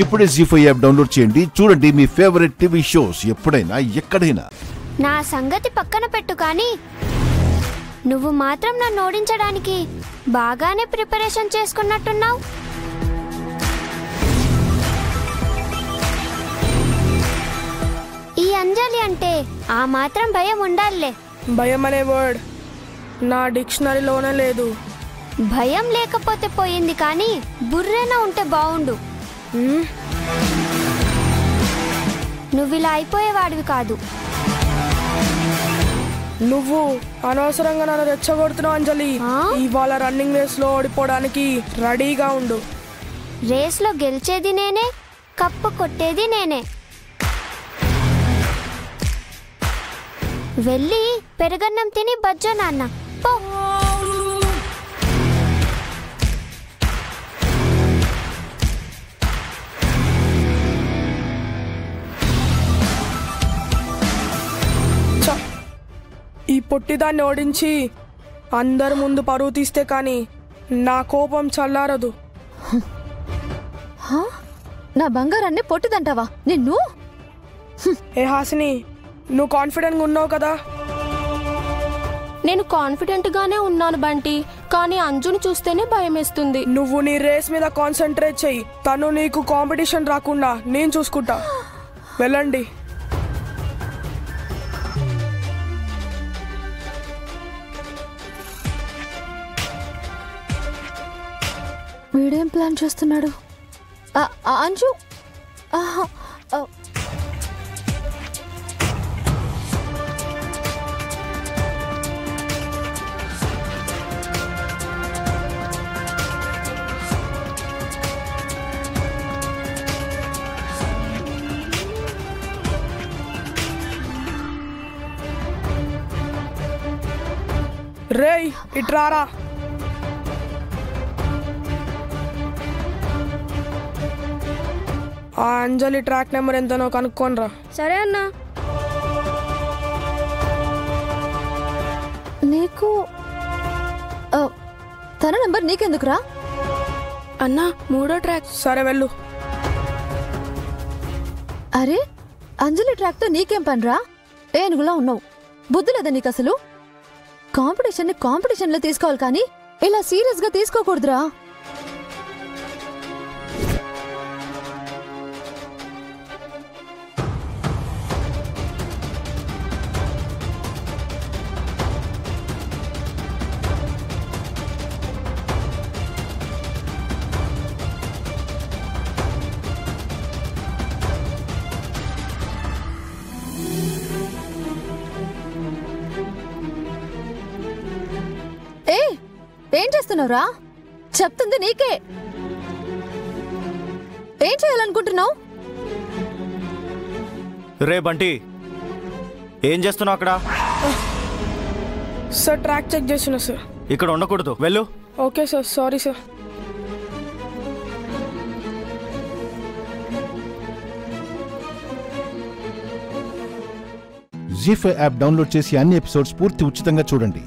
ఇప్పుడే జీ5 app download చేయండి. చూడండి మీ ఫేవరెట్ టీవీ షోస్ ఎప్పుడైనా ఎక్కడైనా. నా సంగతి పక్కన పెట్టు, కానీ నువ్వు మాత్రం నన్ను ఓడించడానికి బాగానే ప్రిపరేషన్ చేసుకున్నట్టున్నావు. ఈ అంజలి అంటే ఆ మాత్రం భయం ఉండాలే. భయం అనే వర్డ్ నా డిక్షనరీలోనే లేదు. భయం లేకపోతే పోయింది, కానీ బుర్రేనా ఉంటే బాగుండు. నువ్విలా అయిపోయేవాడివి కాదు. నువ్వు అనవసరంగా నన్ను రెచ్చగొడుతున్నావు అంజలి. ఇవాళ రన్నింగ్ రేస్ లో ఓడిపోవడానికి రెడీగా ఉండు. రేస్లో గెలిచేది నేనే, కప్పు కొట్టేది నేనే. వెళ్ళి పెరుగన్నం తిని బజ్జో నాన్న పో. ఈ పొట్టిదాన్ని ఓడించి అందరి ముందు పరువు తీస్తే కానీ నా కోపం చల్లారదు. నా బంగారాన్ని పొట్టిదంటావా నిన్ను? ఏ హాసిని, నువ్వు కాన్ఫిడెంట్గా ఉన్నావు కదా? నేను కాన్ఫిడెంట్ గానే ఉన్నాను బంటి, కానీ అంజుని చూస్తేనే భయమేస్తుంది. నువ్వు నీ రేస్ మీద కాన్సన్ట్రేట్ చెయ్యి. తను నీకు కాంపిటీషన్ రాకుండా నేను చూసుకుంటా. వెళ్ళండి. వీడేం ప్లాన్ చేస్తున్నాడు? అంజు రేయ్ ఇట్రారా. ఆ అంజలి ట్రాక్ నెంబర్ ఎంతనో కనుక్కోనరా. సరే అన్నా. నీకు తన నెంబర్ నీకెందుకురా? అన్నా 3వ ట్రాక్. సరే వెళ్ళు. అరే అంజలి ట్రాక్ తో నీకేం పనిరా? ఏనుగులా ఉన్నావు. బుద్ధి లేదా నీకు అసలు? కాంపిటీషన్ లో తీసుకోవాలి, కానీ ఇలా సీరియస్ గా తీసుకోకూడదురా. ఏం చేస్తున్నావురా? చెప్తుంది నీకే. ఏం చేయాలనుకుంటున్నావు? రే బంటి, ఏం చేస్తున్నావు అక్కడ? సార్ ట్రాక్ చెక్ చేస్తున్నా సార్. ఇక్కడ ఉండకూడదు, వెళ్ళు. Okay sir, sorry sir. Zee5 app download చేసి అన్ని ఎపిసోడ్స్ పూర్తి ఉచితంగా చూడండి.